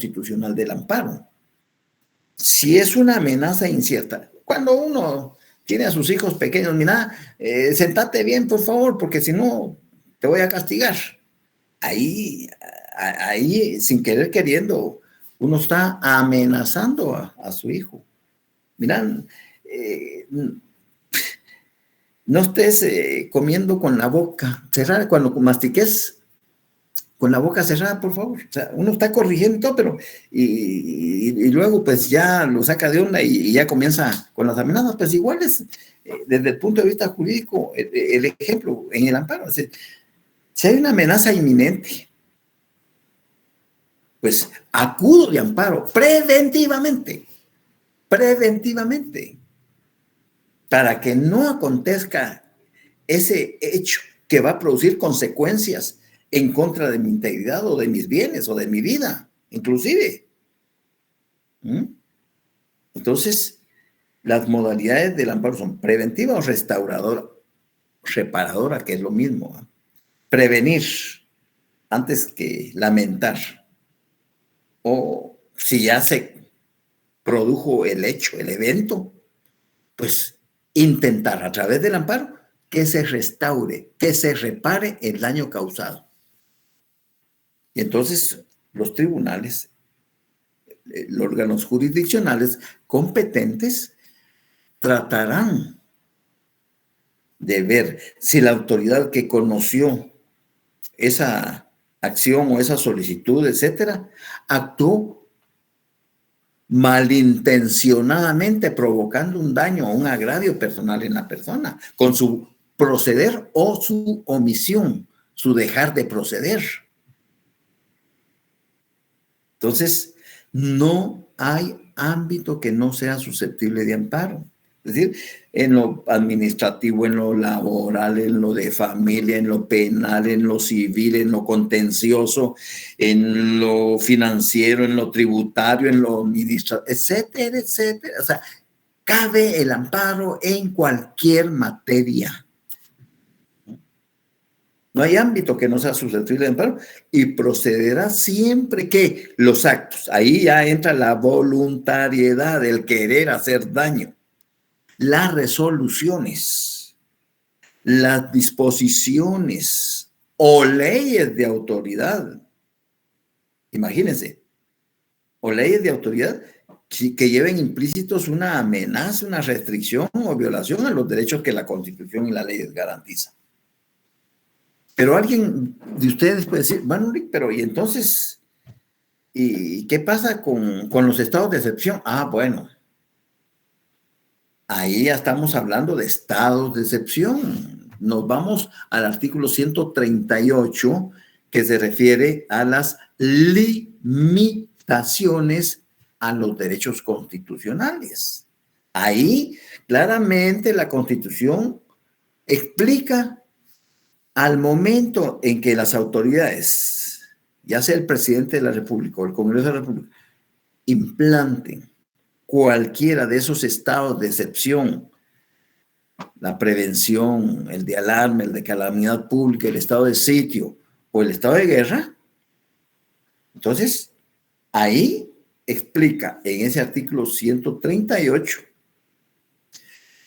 constitucional del amparo. Si es una amenaza incierta, cuando uno tiene a sus hijos pequeños, mira, sentate bien, por favor, porque si no, te voy a castigar. Ahí, sin querer queriendo, uno está amenazando a su hijo. Mirá, no estés comiendo con la boca cerrada. Cuando mastiques con la boca cerrada, por favor. O sea, uno está corrigiendo todo, pero y luego pues ya lo saca de onda y ya comienza con las amenazas. Pues igual es, desde el punto de vista jurídico, el ejemplo en el amparo. Si hay una amenaza inminente, pues acudo de amparo preventivamente, para que no acontezca ese hecho que va a producir consecuencias en contra de mi integridad o de mis bienes o de mi vida, inclusive. Entonces, las modalidades del amparo son preventiva o restauradora, reparadora, que es lo mismo. Prevenir antes que lamentar. O si ya se produjo el hecho, el evento, pues intentar a través del amparo que se restaure, que se repare el daño causado. Y entonces los tribunales, los órganos jurisdiccionales competentes tratarán de ver si la autoridad que conoció esa acción o esa solicitud, etcétera, actuó malintencionadamente provocando un daño o un agravio personal en la persona, con su proceder o su omisión, su dejar de proceder. Entonces, no hay ámbito que no sea susceptible de amparo. Es decir, en lo administrativo, en lo laboral, en lo de familia, en lo penal, en lo civil, en lo contencioso, en lo financiero, en lo tributario, en lo administrativo, etcétera, etcétera. O sea, cabe el amparo en cualquier materia. No hay ámbito que no sea susceptible de amparo y procederá siempre que los actos, ahí ya entra la voluntariedad, el querer hacer daño, las resoluciones, las disposiciones o leyes de autoridad. Imagínense, o leyes de autoridad que lleven implícitos una amenaza, una restricción o violación a los derechos que la Constitución y la ley garantizan. Pero alguien de ustedes puede decir, bueno, pero ¿y entonces y qué pasa con los estados de excepción? Ah, bueno, ahí ya estamos hablando de estados de excepción. Nos vamos al artículo 138, que se refiere a las limitaciones a los derechos constitucionales. Ahí claramente la Constitución explica al momento en que las autoridades, ya sea el presidente de la República o el Congreso de la República, implanten cualquiera de esos estados de excepción, la prevención, el de alarma, el de calamidad pública, el estado de sitio o el estado de guerra, entonces ahí explica en ese artículo 138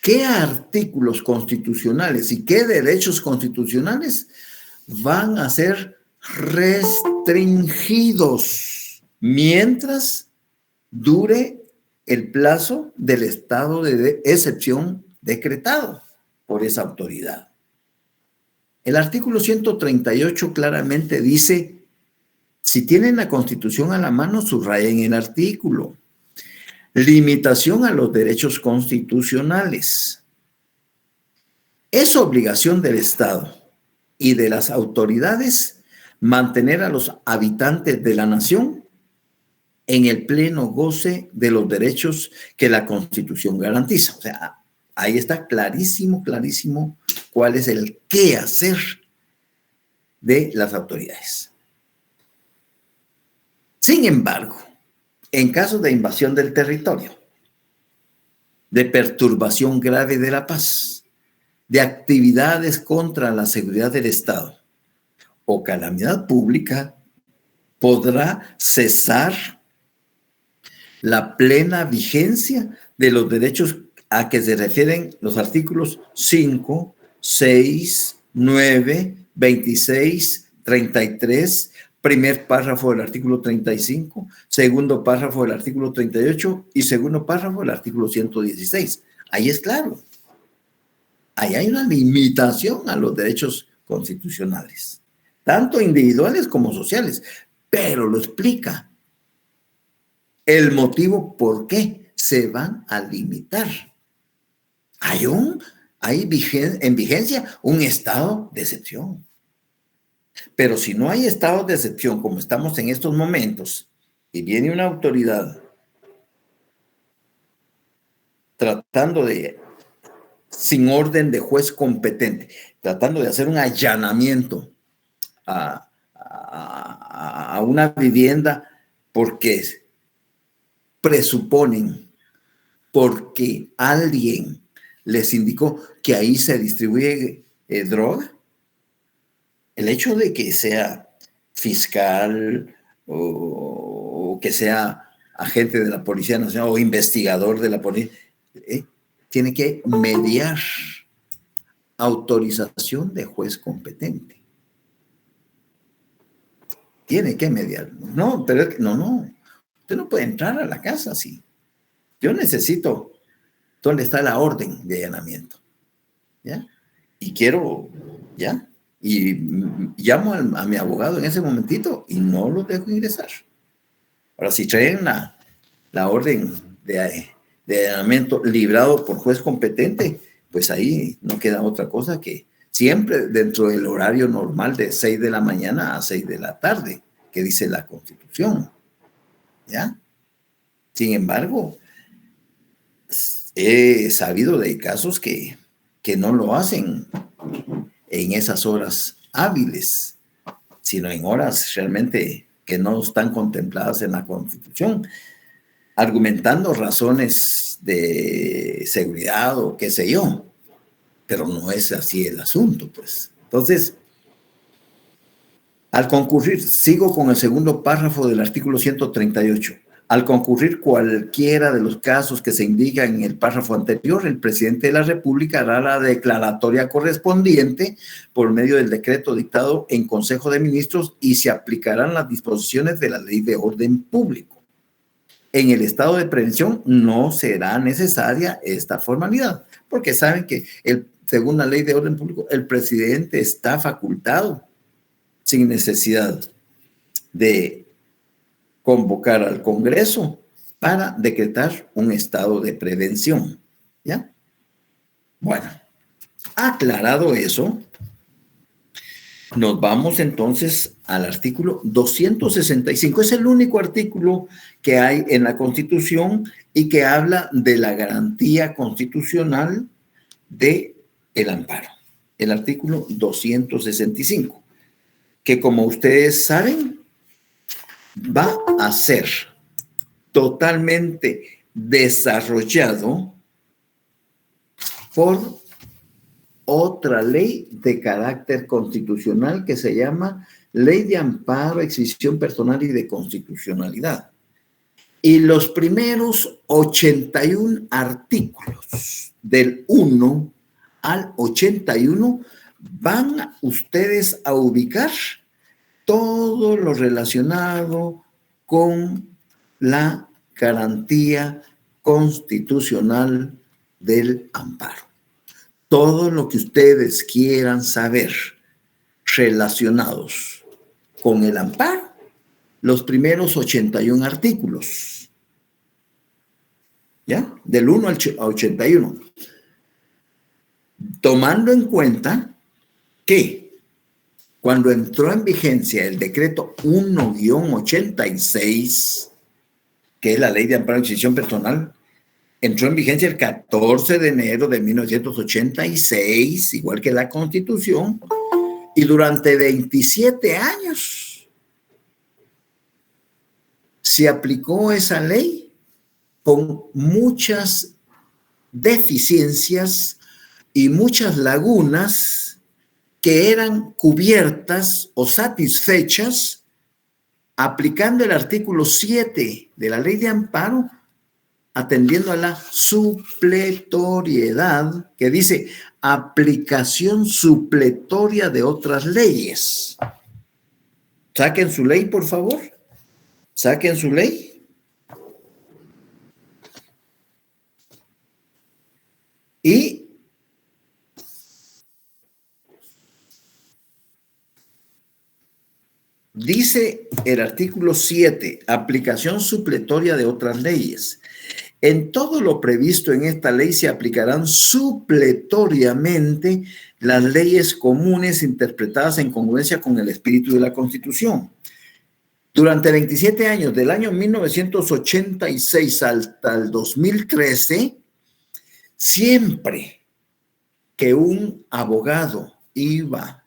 qué artículos constitucionales y qué derechos constitucionales van a ser restringidos mientras dure el plazo del estado de excepción decretado por esa autoridad. El artículo 138 claramente dice, si tienen la Constitución a la mano, subrayen el artículo. Limitación a los derechos constitucionales. Es obligación del Estado y de las autoridades mantener a los habitantes de la nación en el pleno goce de los derechos que la Constitución garantiza. O sea, ahí está clarísimo, clarísimo cuál es el qué hacer de las autoridades. Sin embargo, en caso de invasión del territorio, de perturbación grave de la paz, de actividades contra la seguridad del Estado o calamidad pública, podrá cesar la plena vigencia de los derechos a que se refieren los artículos 5, 6, 9, 26, 33, primer párrafo del artículo 35, segundo párrafo del artículo 38 y segundo párrafo del artículo 116. Ahí es claro. Ahí hay una limitación a los derechos constitucionales, tanto individuales como sociales, pero lo explica el motivo por qué se van a limitar. Hay en vigencia un estado de excepción. Pero si no hay estado de excepción como estamos en estos momentos y viene una autoridad tratando de, sin orden de juez competente, tratando de hacer un allanamiento a una vivienda porque presuponen, porque alguien les indicó que ahí se distribuye droga, el hecho de que sea fiscal o que sea agente de la Policía Nacional o investigador de la policía, tiene que mediar autorización de juez competente. Tiene que mediar. No, pero no. Usted no puede entrar a la casa así. Yo necesito, ¿dónde está la orden de allanamiento? ¿Ya? Y quiero, ¿ya? Y llamo a mi abogado en ese momentito y no lo dejo ingresar. Ahora, si traen la orden de allanamiento librado por juez competente, pues ahí no queda otra cosa que siempre dentro del horario normal de 6 de la mañana a 6 de la tarde, que dice la Constitución. ¿Ya? Sin embargo, he sabido de casos que no lo hacen en esas horas hábiles, sino en horas realmente que no están contempladas en la Constitución, argumentando razones de seguridad o qué sé yo, pero no es así el asunto, pues. Entonces, al concurrir, sigo con el segundo párrafo del artículo 138. Al concurrir cualquiera de los casos que se indican en el párrafo anterior, el presidente de la República hará la declaratoria correspondiente por medio del decreto dictado en Consejo de Ministros y se aplicarán las disposiciones de la Ley de Orden Público. En el estado de prevención no será necesaria esta formalidad, porque saben que según la Ley de Orden Público, el presidente está facultado sin necesidad de convocar al Congreso para decretar un estado de prevención. ¿Ya? Bueno, aclarado eso, nos vamos entonces al artículo 265. Es el único artículo que hay en la Constitución y que habla de la garantía constitucional del amparo. El artículo 265, que como ustedes saben, va a ser totalmente desarrollado por otra ley de carácter constitucional que se llama Ley de Amparo, Exhibición Personal y de Constitucionalidad. Y los primeros 81 artículos del 1 al 81 van ustedes a ubicar todo lo relacionado con la garantía constitucional del amparo. Todo lo que ustedes quieran saber relacionados con el amparo, los primeros 81 artículos, ¿ya? Del 1 al 81. Tomando en cuenta que cuando entró en vigencia el decreto 1-86, que es la Ley de Amparo y Exhibición Personal, entró en vigencia el 14 de enero de 1986, igual que la Constitución, y durante 27 años se aplicó esa ley con muchas deficiencias y muchas lagunas que eran cubiertas o satisfechas aplicando el artículo 7 de la Ley de Amparo atendiendo a la supletoriedad, que dice aplicación supletoria de otras leyes. Saquen su ley, por favor. Saquen su ley. Y dice el artículo 7, aplicación supletoria de otras leyes. En todo lo previsto en esta ley se aplicarán supletoriamente las leyes comunes interpretadas en congruencia con el espíritu de la Constitución. Durante 27 años, del año 1986 hasta el 2013, siempre que un abogado iba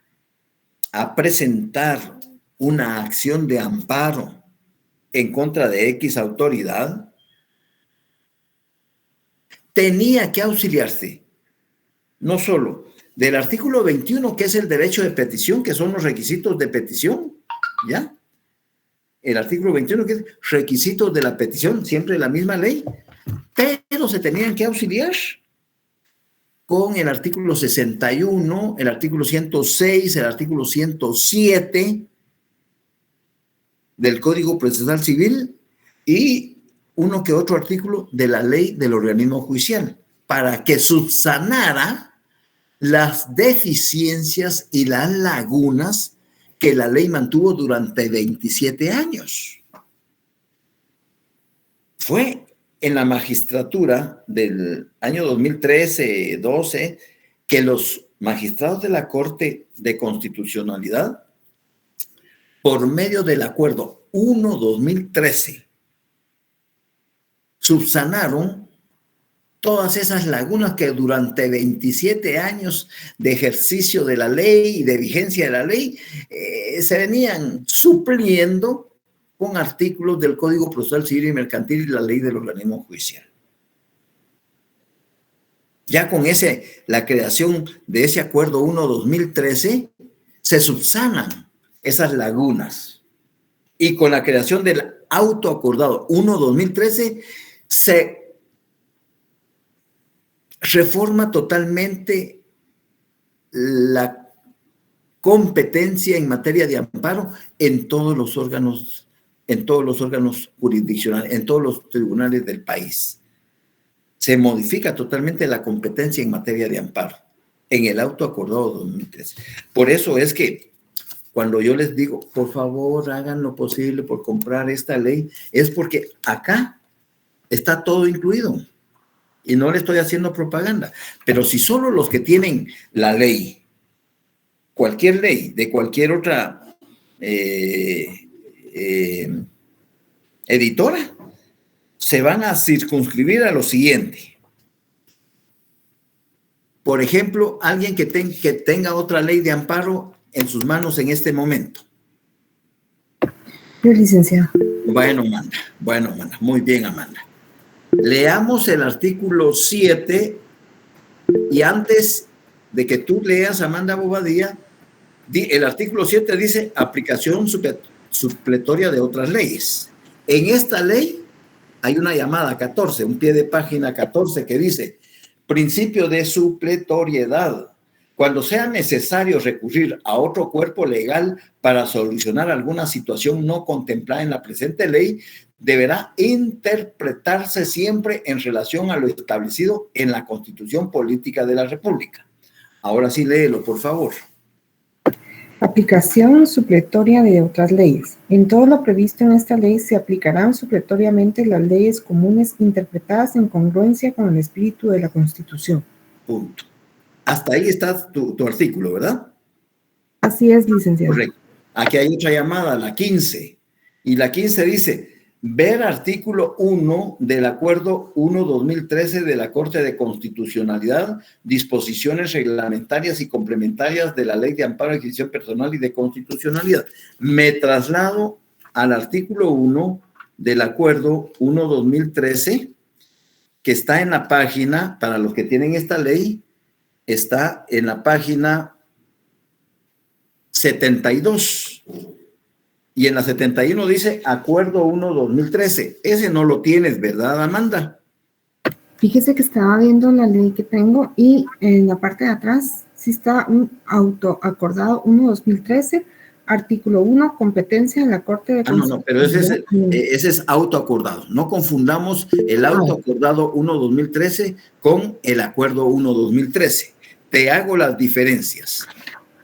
a presentar una acción de amparo en contra de X autoridad, tenía que auxiliarse no solo del artículo 21, que es el derecho de petición, que son los requisitos de petición, ¿ya? El artículo 21, que es requisitos de la petición, siempre la misma ley, pero se tenían que auxiliar con el artículo 61, el artículo 106, el artículo 107 del Código Procesal Civil y uno que otro artículo de la ley del organismo judicial, para que subsanara las deficiencias y las lagunas que la ley mantuvo durante 27 años. Fue en la magistratura del año 2013-12 que los magistrados de la Corte de Constitucionalidad, por medio del acuerdo 1-2013, subsanaron todas esas lagunas que durante 27 años de ejercicio de la ley y de vigencia de la ley se venían supliendo con artículos del Código Procesal Civil y Mercantil y la ley del organismo judicial. Ya con la creación de ese acuerdo 1-2013 se subsanan esas lagunas, y con la creación del autoacordado 1-2013 se reforma totalmente la competencia en materia de amparo en todos los órganos jurisdiccionales, en todos los tribunales del país. Se modifica totalmente la competencia en materia de amparo en el autoacordado 2013. Por eso es que cuando yo les digo, por favor, hagan lo posible por comprar esta ley, es porque acá está todo incluido. Y no le estoy haciendo propaganda. Pero si solo los que tienen la ley, cualquier ley de cualquier otra editora, se van a circunscribir a lo siguiente. Por ejemplo, alguien que tenga otra ley de amparo en sus manos en este momento. Yo, licenciado. Bueno, Amanda. Muy bien, Amanda. Leamos el artículo 7 y antes de que tú leas, Amanda Bobadilla, el artículo 7 dice aplicación supletoria de otras leyes. En esta ley hay una llamada 14, un pie de página 14 que dice principio de supletoriedad. Cuando sea necesario recurrir a otro cuerpo legal para solucionar alguna situación no contemplada en la presente ley, deberá interpretarse siempre en relación a lo establecido en la Constitución Política de la República. Ahora sí, léelo, por favor. Aplicación supletoria de otras leyes. En todo lo previsto en esta ley se aplicarán supletoriamente las leyes comunes interpretadas en congruencia con el espíritu de la Constitución. Punto. Hasta ahí está tu artículo, ¿verdad? Así es, licenciado. Correcto. Aquí hay otra llamada, la 15. Y la 15 dice, ver artículo 1 del acuerdo 1-2013 de la Corte de Constitucionalidad, disposiciones reglamentarias y complementarias de la Ley de Amparo, Adquisición Personal y de Constitucionalidad. Me traslado al artículo 1 del acuerdo 1-2013, que está en la página, para los que tienen esta ley, está en la página 72. Y en la 71 dice Acuerdo 1-2013. Ese no lo tienes, ¿verdad, Amanda? Fíjese que estaba viendo la ley que tengo y en la parte de atrás sí está un autoacordado 1/2013, artículo 1, competencia de la Corte de No, pero Constitucionalidad. ese es autoacordado. No confundamos el autoacordado 1/2013 con el acuerdo 1/2013. Te hago las diferencias.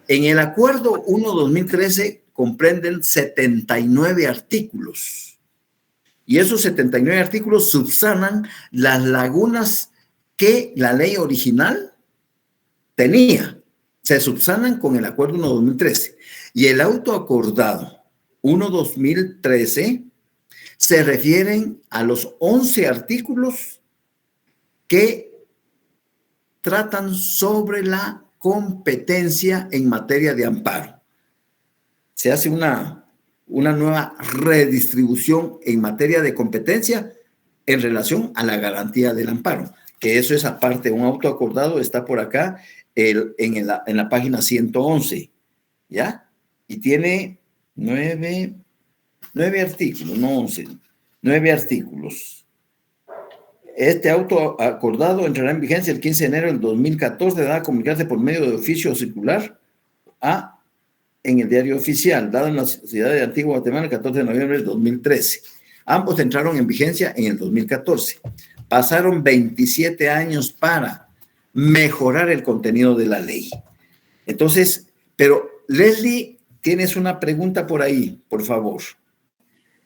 En el acuerdo 1/2013 comprenden 79 artículos. Y esos 79 artículos subsanan las lagunas que la ley original tenía. Se subsanan con el acuerdo 1/2013. Y el autoacordado 1/2013 se refieren a los 11 artículos que tratan sobre la competencia en materia de amparo. Se hace una nueva redistribución en materia de competencia en relación a la garantía del amparo, que eso es aparte, un autoacordado está por acá en la página 111, ¿ya? Y tiene 9 artículos, no 11, 9 artículos. Este auto acordado entrará en vigencia el 15 de enero del 2014, deberá comunicarse por medio de oficio circular en el diario oficial, dado en la Ciudad de Antigua Guatemala el 14 de noviembre del 2013. Ambos entraron en vigencia en el 2014. Pasaron 27 años para mejorar el contenido de la ley. Entonces, pero Leslie, tienes una pregunta por ahí, por favor.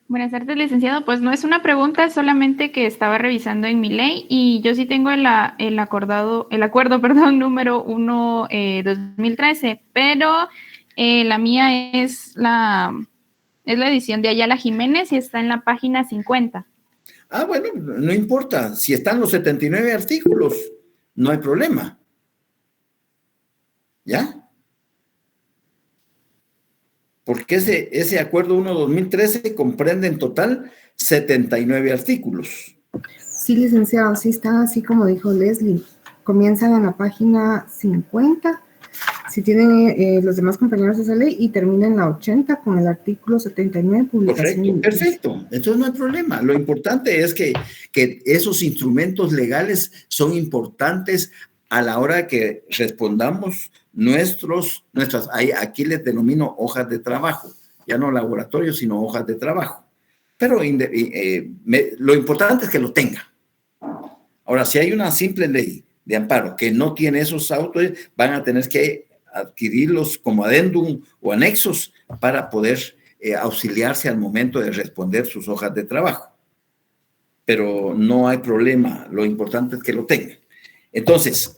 Buenas tardes, licenciado. Pues no es una pregunta, es solamente que estaba revisando en mi ley y yo sí tengo el acuerdo, número 1/2013, pero la mía es la edición de Ayala Jiménez y está en la página 50. Bueno, no importa. Si están los 79 artículos, no hay problema. ¿Ya? Porque ese acuerdo 1/2013 comprende en total 79 artículos. Sí, licenciado, sí está así como dijo Leslie. Comienzan en la página 50, si tienen los demás compañeros de esa ley, y terminan en la 80 con el artículo 79, publicación. Correcto, perfecto. Entonces no hay problema. Lo importante es que esos instrumentos legales son importantes a la hora que respondamos aquí les denomino hojas de trabajo, ya no laboratorios, sino hojas de trabajo. Pero lo importante es que lo tenga. Ahora, si hay una simple ley de amparo que no tiene esos autos, van a tener que adquirirlos como adendum o anexos para poder auxiliarse al momento de responder sus hojas de trabajo. Pero no hay problema, lo importante es que lo tengan. Entonces,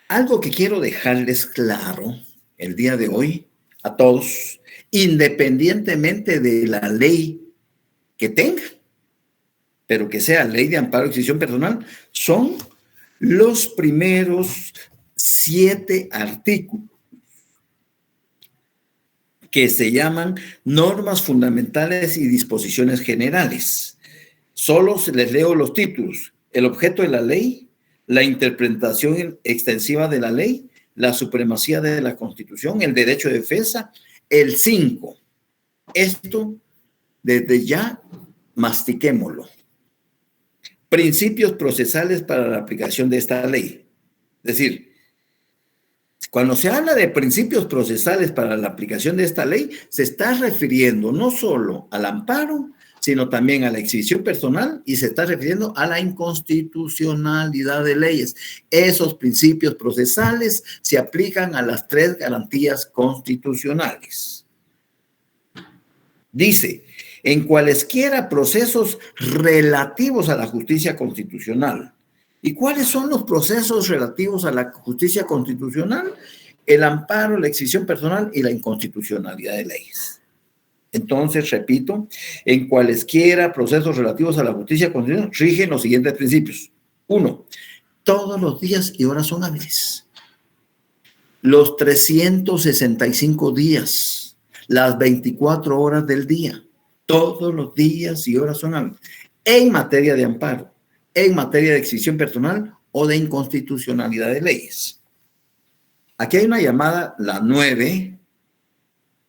algo que quiero dejarles claro el día de hoy a todos, independientemente de la ley que tengan, pero que sea ley de amparo y exhibición personal, son los primeros 7 artículos que se llaman normas fundamentales y disposiciones generales. Solo les leo los títulos: el objeto de la ley, la interpretación extensiva de la ley, la supremacía de la Constitución, el derecho de defensa, el 5. Esto, desde ya, mastiquémoslo. Principios procesales para la aplicación de esta ley. Es decir, cuando se habla de principios procesales para la aplicación de esta ley, se está refiriendo no solo al amparo, sino también a la exhibición personal, y se está refiriendo a la inconstitucionalidad de leyes. Esos principios procesales se aplican a las 3 garantías constitucionales. Dice, en cualesquiera procesos relativos a la justicia constitucional. ¿Y cuáles son los procesos relativos a la justicia constitucional? El amparo, la exhibición personal y la inconstitucionalidad de leyes. Entonces, repito, en cualesquiera procesos relativos a la justicia constitucional rigen los siguientes principios. 1. Todos los días y horas son hábiles. Los 365 días, las 24 horas del día, todos los días y horas son hábiles. En materia de amparo, en materia de exhibición personal o de inconstitucionalidad de leyes. Aquí hay una llamada, la 9.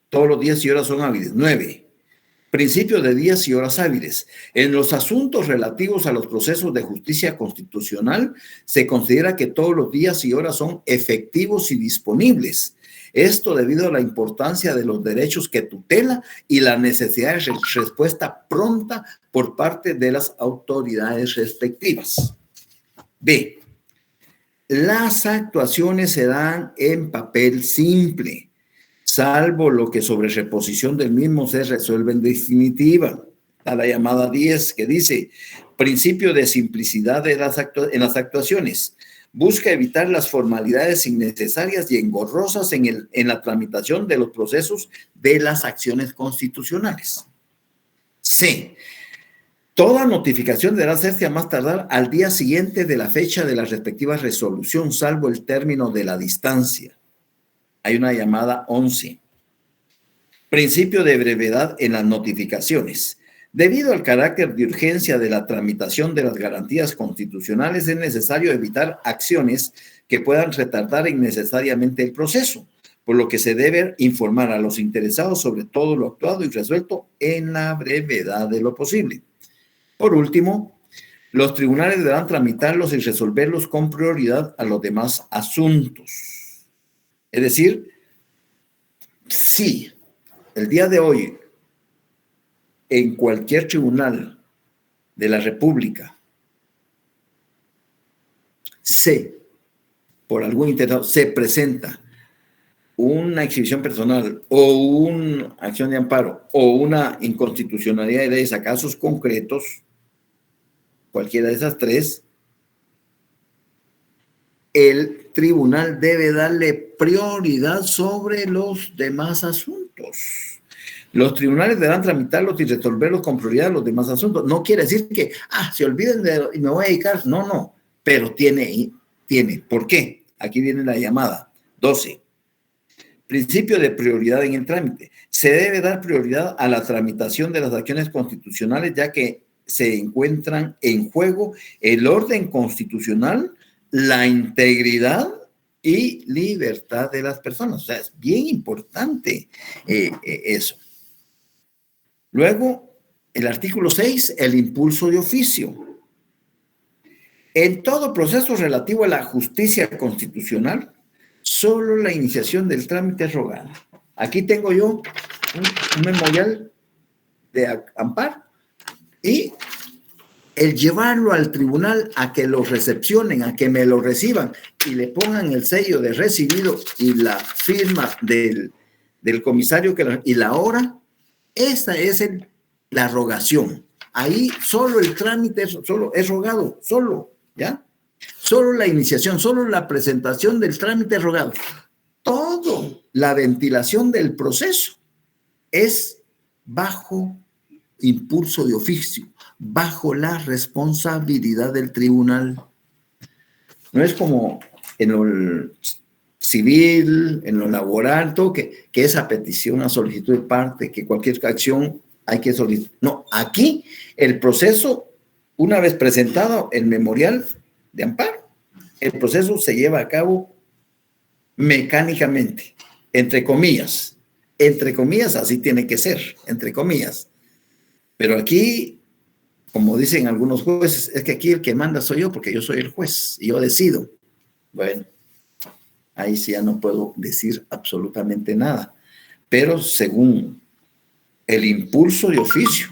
Todos los días y horas son hábiles. 9. Principio de días y horas hábiles. En los asuntos relativos a los procesos de justicia constitucional, se considera que todos los días y horas son efectivos y disponibles. Esto debido a la importancia de los derechos que tutela y la necesidad de respuesta pronta por parte de las autoridades respectivas. B. Las actuaciones se dan en papel simple, salvo lo que sobre reposición del mismo se resuelve en definitiva. Está la llamada 10 que dice, principio de simplicidad en las actuaciones. Busca evitar las formalidades innecesarias y engorrosas en la tramitación de los procesos de las acciones constitucionales. C. Toda notificación deberá hacerse a más tardar al día siguiente de la fecha de la respectiva resolución, salvo el término de la distancia. Hay una llamada 11. Principio de brevedad en las notificaciones. Debido al carácter de urgencia de la tramitación de las garantías constitucionales, es necesario evitar acciones que puedan retardar innecesariamente el proceso, por lo que se debe informar a los interesados sobre todo lo actuado y resuelto en la brevedad de lo posible. Por último, los tribunales deberán tramitarlos y resolverlos con prioridad a los demás asuntos. Es decir, si el día de hoy en cualquier tribunal de la República por algún interesado, se presenta una exhibición personal o una acción de amparo o una inconstitucionalidad de leyes a casos concretos, cualquiera de esas tres, el tribunal debe darle prioridad sobre los demás asuntos. Los tribunales deberán tramitarlos y resolverlos con prioridad a los demás asuntos. No quiere decir que, se olviden y me voy a dedicar. No, pero tiene. ¿Por qué? Aquí viene la llamada. 12. Principio de prioridad en el trámite. Se debe dar prioridad a la tramitación de las acciones constitucionales, ya que se encuentran en juego el orden constitucional, la integridad y libertad de las personas. O sea, es bien importante eso. Luego, el artículo 6, el impulso de oficio. En todo proceso relativo a la justicia constitucional, solo la iniciación del trámite es rogada. Aquí tengo yo un memorial de amparo y el llevarlo al tribunal a que lo recepcionen, a que me lo reciban y le pongan el sello de recibido y la firma del comisario y la hora, esa es la rogación. Ahí solo el trámite solo es rogado, ¿ya? Solo la iniciación, solo la presentación del trámite rogado. Todo la ventilación del proceso es bajo impulso de oficio, bajo la responsabilidad del tribunal. No es como en lo civil, en lo laboral, todo que esa petición a solicitud de parte, que cualquier acción hay que solicitar. No, aquí el proceso, una vez presentado el memorial de amparo, el proceso se lleva a cabo mecánicamente, entre comillas, así tiene que ser, entre comillas. Pero aquí, como dicen algunos jueces, es que aquí el que manda soy yo porque yo soy el juez y yo decido. Bueno, ahí sí ya no puedo decir absolutamente nada. Pero según el impulso de oficio,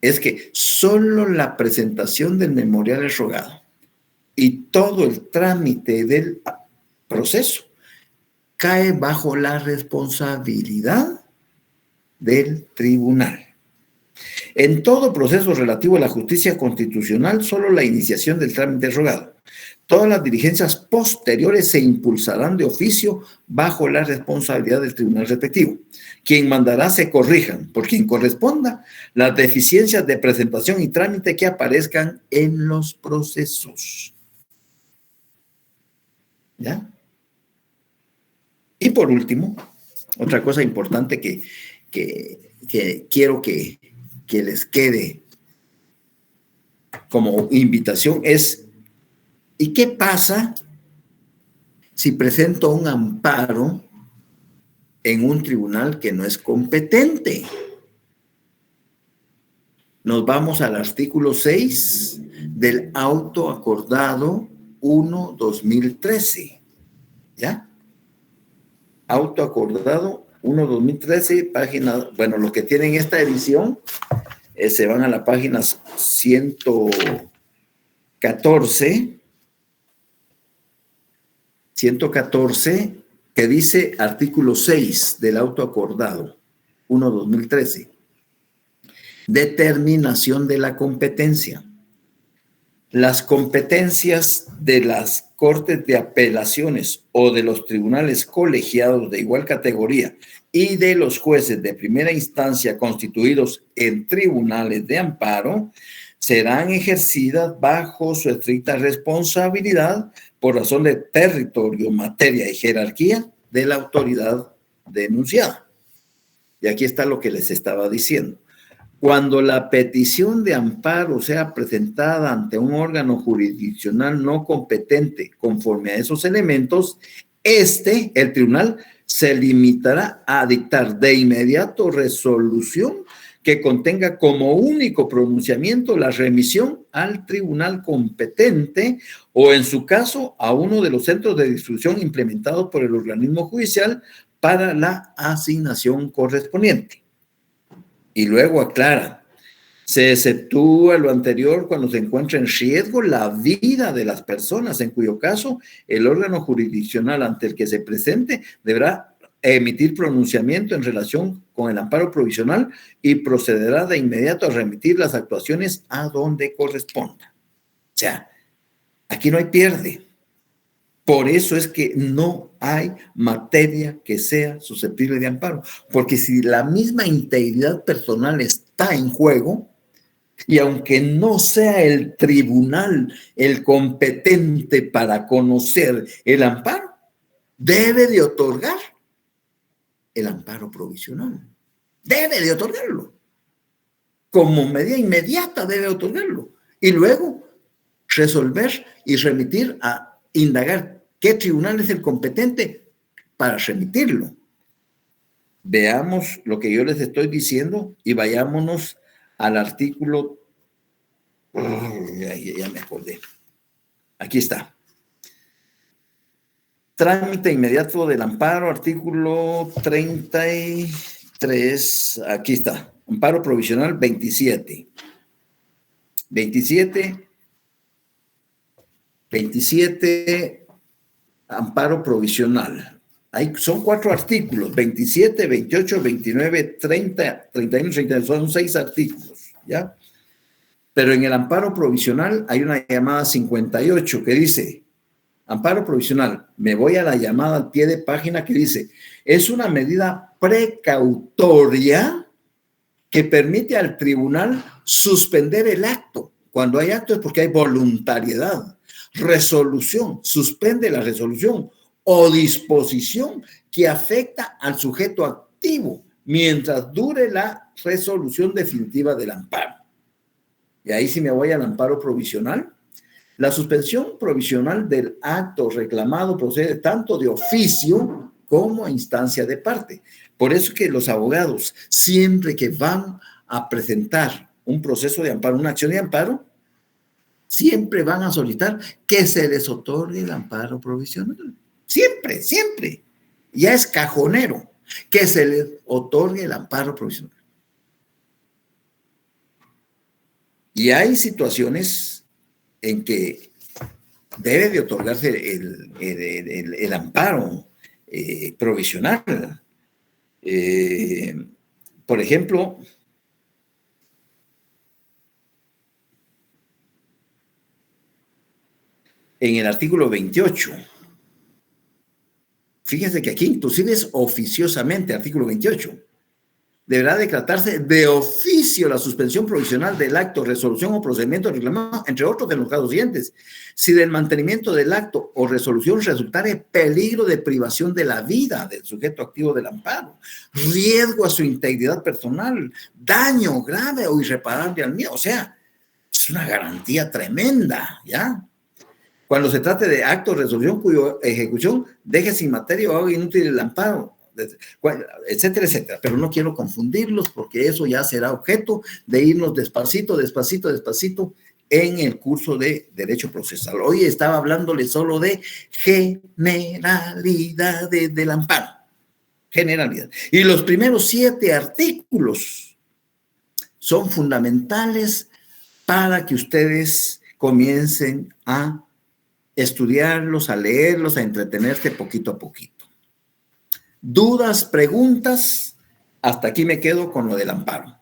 es que solo la presentación del memorial es rogado y todo el trámite del proceso cae bajo la responsabilidad del tribunal. En todo proceso relativo a la justicia constitucional, solo la iniciación del trámite es rogado. Todas las diligencias posteriores se impulsarán de oficio bajo la responsabilidad del tribunal respectivo. Quien mandará se corrijan, por quien corresponda, las deficiencias de presentación y trámite que aparezcan en los procesos. ¿Ya? Y por último, otra cosa importante que quiero que les quede como invitación es, ¿y qué pasa si presento un amparo en un tribunal que no es competente? nos vamos al artículo 6 del auto acordado 1/2013. ¿Ya? Auto acordado 1/2013, página, bueno, los que tienen esta edición se van a la página 114, que dice artículo 6 del auto acordado 1/2013. Determinación de la competencia. Las competencias de las Cortes de Apelaciones o de los tribunales colegiados de igual categoría y de los jueces de primera instancia constituidos en tribunales de amparo serán ejercidas bajo su estricta responsabilidad por razón de territorio, materia y jerarquía de la autoridad denunciada. Y aquí está lo que les estaba diciendo. Cuando la petición de amparo sea presentada ante un órgano jurisdiccional no competente conforme a esos elementos, el tribunal se limitará a dictar de inmediato resolución que contenga como único pronunciamiento la remisión al tribunal competente o, en su caso, a uno de los centros de distribución implementados por el organismo judicial para la asignación correspondiente. Y luego aclara, se exceptúa lo anterior cuando se encuentra en riesgo la vida de las personas, en cuyo caso el órgano jurisdiccional ante el que se presente deberá emitir pronunciamiento en relación con el amparo provisional y procederá de inmediato a remitir las actuaciones a donde corresponda. O sea, aquí no hay pierde. Por eso es que no hay materia que sea susceptible de amparo, porque si la misma integridad personal está en juego, y aunque no sea el tribunal el competente para conocer el amparo, debe de otorgar el amparo provisional. Debe de otorgarlo. Como medida inmediata debe otorgarlo. Y luego resolver y remitir a indagar qué tribunal es el competente para remitirlo. Veamos lo que yo les estoy diciendo y vayámonos al artículo. Ya me acordé. Aquí está. Trámite inmediato del amparo, artículo 33. Aquí está. Amparo provisional 27. 27, amparo provisional. Son 4 artículos, 27, 28, 29, 30, 31, 32, son 6 artículos, ¿ya? Pero en el amparo provisional hay una llamada 58 que dice, amparo provisional, me voy a la llamada al pie de página que dice, es una medida precautoria que permite al tribunal suspender el acto. Cuando hay acto es porque hay voluntariedad. Resolución, suspende la resolución o disposición que afecta al sujeto activo mientras dure la resolución definitiva del amparo. Y ahí sí me voy al amparo provisional. La suspensión provisional del acto reclamado procede tanto de oficio como a instancia de parte. Por eso que los abogados, siempre que van a presentar un proceso de amparo, una acción de amparo, siempre van a solicitar que se les otorgue el amparo provisional. Siempre, siempre. Ya es cajonero que se les otorgue el amparo provisional. Y hay situaciones en que debe de otorgarse el amparo provisional. Por ejemplo, en el artículo 28, fíjense que aquí inclusive es oficiosamente, artículo 28, deberá decretarse de oficio la suspensión provisional del acto, resolución o procedimiento reclamado, entre otros de los casos siguientes. Si del mantenimiento del acto o resolución resultare peligro de privación de la vida del sujeto activo del amparo, riesgo a su integridad personal, daño grave o irreparable al mío, o sea, es una garantía tremenda, ¿ya? Cuando se trate de acto o resolución cuya ejecución deje sin materia o haga inútil el amparo, etcétera, etcétera. Pero no quiero confundirlos porque eso ya será objeto de irnos despacito en el curso de Derecho Procesal. Hoy estaba hablándole solo de generalidades del amparo. Generalidad. Y los primeros 7 artículos son fundamentales para que ustedes comiencen a estudiarlos, a leerlos, a entretenerse poquito a poquito. Dudas, preguntas, hasta aquí me quedo con lo del amparo.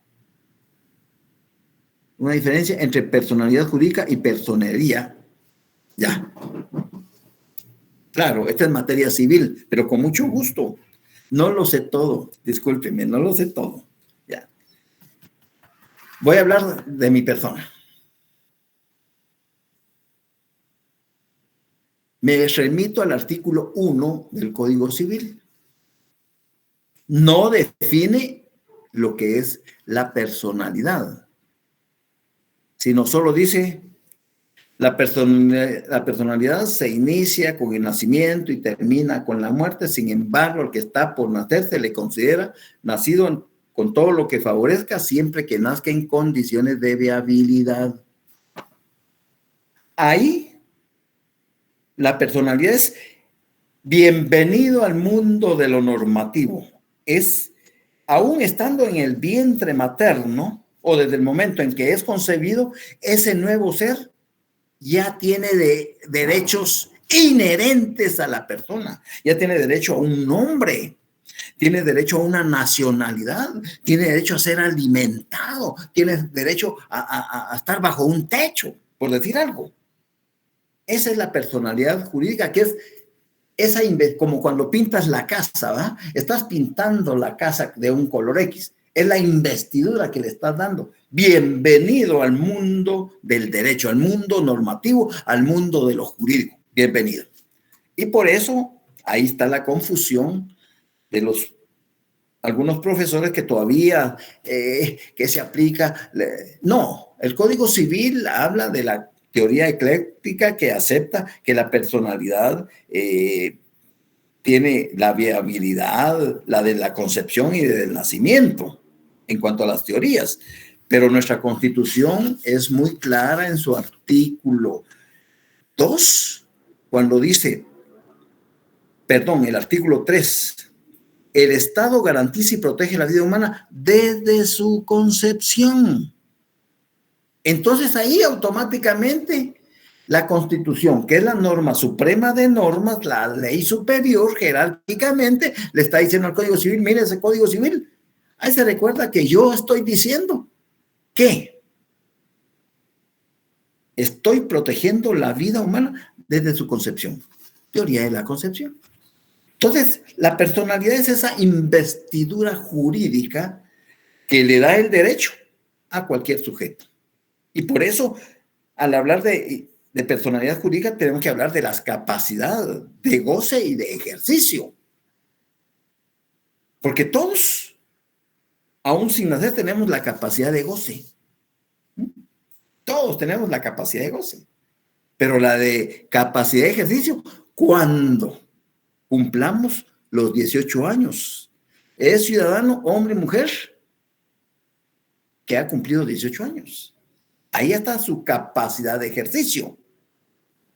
Una diferencia entre personalidad jurídica y personería. Ya. Claro, esta es materia civil, pero con mucho gusto. No lo sé todo, discúlpenme, no lo sé todo. Ya. Voy a hablar de mi persona. Me remito al artículo 1 del Código Civil. No define lo que es la personalidad, sino solo dice la personalidad se inicia con el nacimiento y termina con la muerte. Sin embargo, al que está por nacer se le considera nacido con todo lo que favorezca siempre que nazca en condiciones de viabilidad. Ahí la personalidad es bienvenido al mundo de lo normativo. Es, aún estando en el vientre materno o desde el momento en que es concebido, ese nuevo ser ya tiene derechos inherentes a la persona. Ya tiene derecho a un nombre, tiene derecho a una nacionalidad, tiene derecho a ser alimentado, tiene derecho a estar bajo un techo, por decir algo. Esa es la personalidad jurídica, que es esa, como cuando pintas la casa, ¿va? Estás pintando la casa de un color X. Es la investidura que le estás dando. Bienvenido al mundo del derecho, al mundo normativo, al mundo de lo jurídico. Bienvenido. Y por eso ahí está la confusión de algunos profesores que todavía que se aplica. No, el Código Civil habla de la teoría ecléctica que acepta que la personalidad tiene la viabilidad, la de la concepción y del nacimiento en cuanto a las teorías. Pero nuestra Constitución es muy clara en su artículo 2, cuando dice, el artículo 3, el Estado garantiza y protege la vida humana desde su concepción. Entonces ahí automáticamente la Constitución, que es la norma suprema de normas, la ley superior jerárquicamente, le está diciendo al Código Civil, mire ese Código Civil, ahí se recuerda que yo estoy diciendo que estoy protegiendo la vida humana desde su concepción. Teoría de la concepción. Entonces, la personalidad es esa investidura jurídica que le da el derecho a cualquier sujeto. Y por eso, al hablar de personalidad jurídica, tenemos que hablar de las capacidades de goce y de ejercicio. Porque todos, aún sin nacer, tenemos la capacidad de goce. Todos tenemos la capacidad de goce. Pero la de capacidad de ejercicio, ¿cuándo? Cumplamos los 18 años. Es ciudadano, hombre y mujer, que ha cumplido 18 años. Ahí está su capacidad de ejercicio.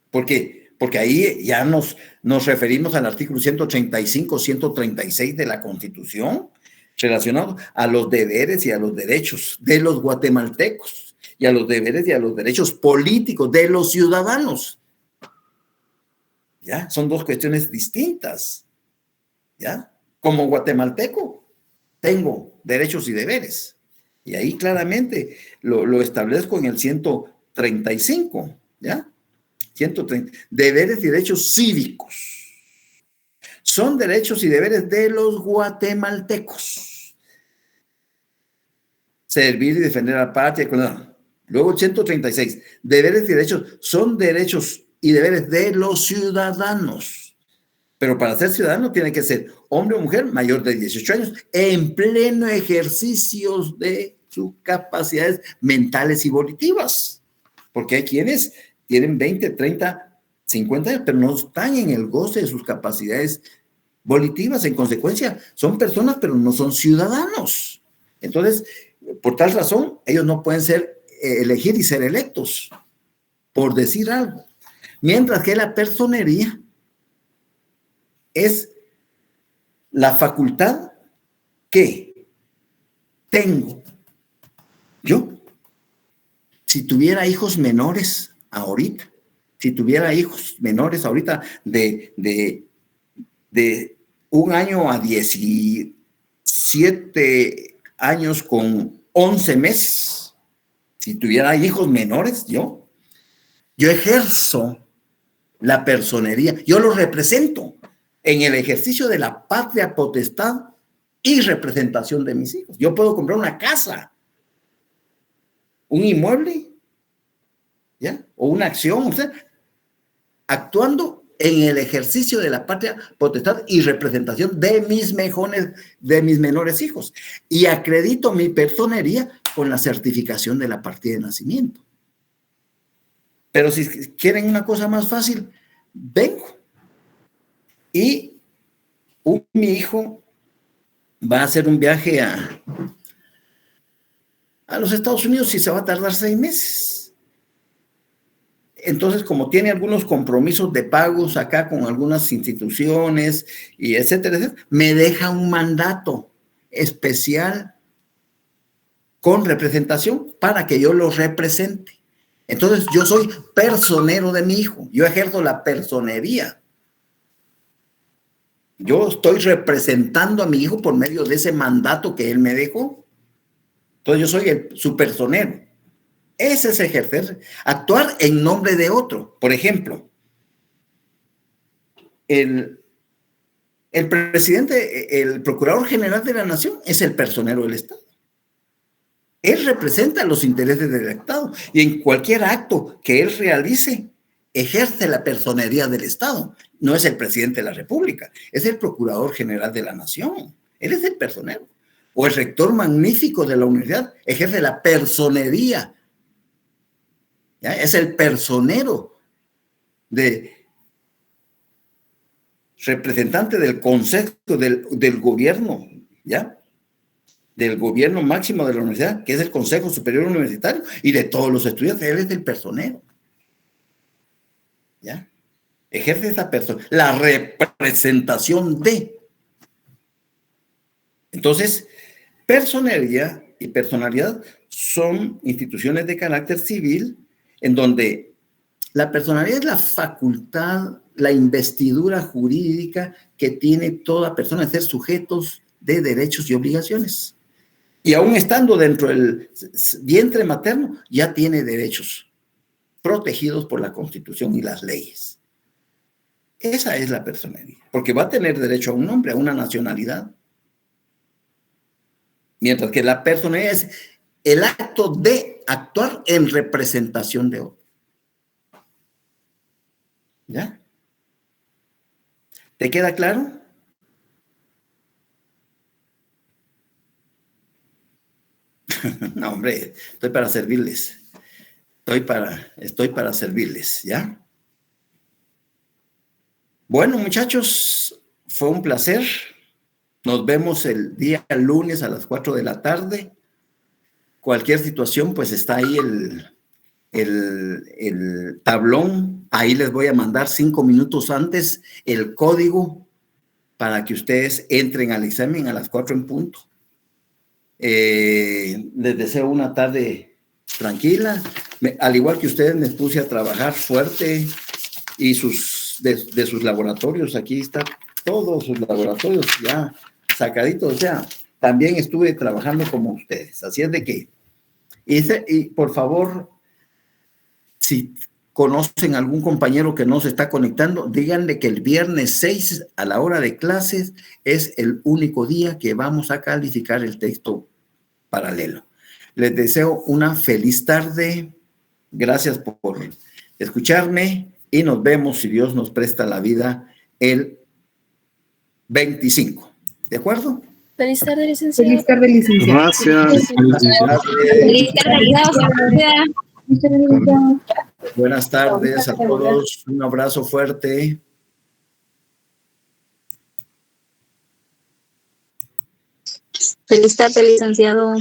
¿Por qué? Porque ahí ya nos referimos al artículo 135, 136 de la Constitución, relacionado a los deberes y a los derechos de los guatemaltecos, y a los deberes y a los derechos políticos de los ciudadanos. ¿Ya? Son dos cuestiones distintas. ¿Ya? Como guatemalteco, tengo derechos y deberes. Y ahí claramente lo establezco en el 135, ¿ya? 130. Deberes y derechos cívicos. Son derechos y deberes de los guatemaltecos. Servir y defender a la patria. Luego el 136. Deberes y derechos son derechos y deberes de los ciudadanos. Pero para ser ciudadano tiene que ser hombre o mujer mayor de 18 años en pleno ejercicio de sus capacidades mentales y volitivas. Porque hay quienes tienen 20, 30, 50 años, pero no están en el goce de sus capacidades volitivas. En consecuencia, son personas, pero no son ciudadanos. Entonces, por tal razón, ellos no pueden elegir y ser electos, por decir algo. Mientras que la personería es la facultad que tengo yo. Si tuviera hijos menores ahorita, de 1 año a 17 años con 11 meses, si tuviera hijos menores, yo ejerzo la personería, yo los represento en el ejercicio de la patria potestad y representación de mis hijos. Yo puedo comprar una casa, un inmueble, ¿ya? O una acción, o sea, actuando en el ejercicio de la patria potestad y representación de mis menores hijos. Y acredito mi personería con la certificación de la partida de nacimiento. Pero si quieren una cosa más fácil, vengo y mi hijo va a hacer un viaje a los Estados Unidos y se va a tardar 6 meses. Entonces, como tiene algunos compromisos de pagos acá con algunas instituciones y etcétera, etcétera, me deja un mandato especial con representación para que yo lo represente. Entonces, yo soy personero de mi hijo. Yo ejerzo la personería. Yo estoy representando a mi hijo por medio de ese mandato que él me dejó. Entonces, yo soy su personero. Ese es ejercer, actuar en nombre de otro. Por ejemplo, el presidente, el procurador general de la nación es el personero del Estado. Él representa los intereses del Estado y en cualquier acto que él realice, ejerce la personería del Estado. No es el presidente de la República, es el procurador general de la nación. Él es el personero. O el rector magnífico de la universidad ejerce la personería. ¿Ya? Es el personero representante del consejo del gobierno, ¿ya? Del gobierno máximo de la universidad, que es el Consejo Superior Universitario, y de todos los estudiantes. Él es el personero. ¿Ya? Ejerce esa persona, la representación de. Entonces, personería y personalidad son instituciones de carácter civil en donde la personalidad es la facultad, la investidura jurídica que tiene toda persona de ser sujetos de derechos y obligaciones. Y aún estando dentro del vientre materno, ya tiene derechos protegidos por la Constitución y las leyes. Esa es la personalidad, porque va a tener derecho a un nombre, a una nacionalidad. Mientras que la personalidad es el acto de actuar en representación de otro. ¿Ya? ¿Te queda claro? No, hombre, estoy para servirles. Estoy para servirles, ¿ya? Bueno, muchachos, fue un placer. Nos vemos el día lunes a las 4 de la tarde. Cualquier situación, pues está ahí el tablón. Ahí les voy a mandar 5 minutos antes el código para que ustedes entren al examen a las 4 en punto. Les deseo una tarde tranquila. Al igual que ustedes, me puse a trabajar fuerte y de sus laboratorios. Aquí están todos sus laboratorios ya sacaditos. O sea, también estuve trabajando como ustedes. Así es de que, y por favor, si conocen algún compañero que no se está conectando, díganle que el viernes 6 a la hora de clases es el único día que vamos a calificar el texto paralelo. Les deseo una feliz tarde. Gracias por escucharme y nos vemos, si Dios nos presta la vida, el 25. ¿De acuerdo? Feliz tarde, licenciado. Feliz tarde, licenciado. Gracias. Feliz tarde, licenciado. Buenas tardes a todos. Un abrazo fuerte. Feliz tarde, licenciado.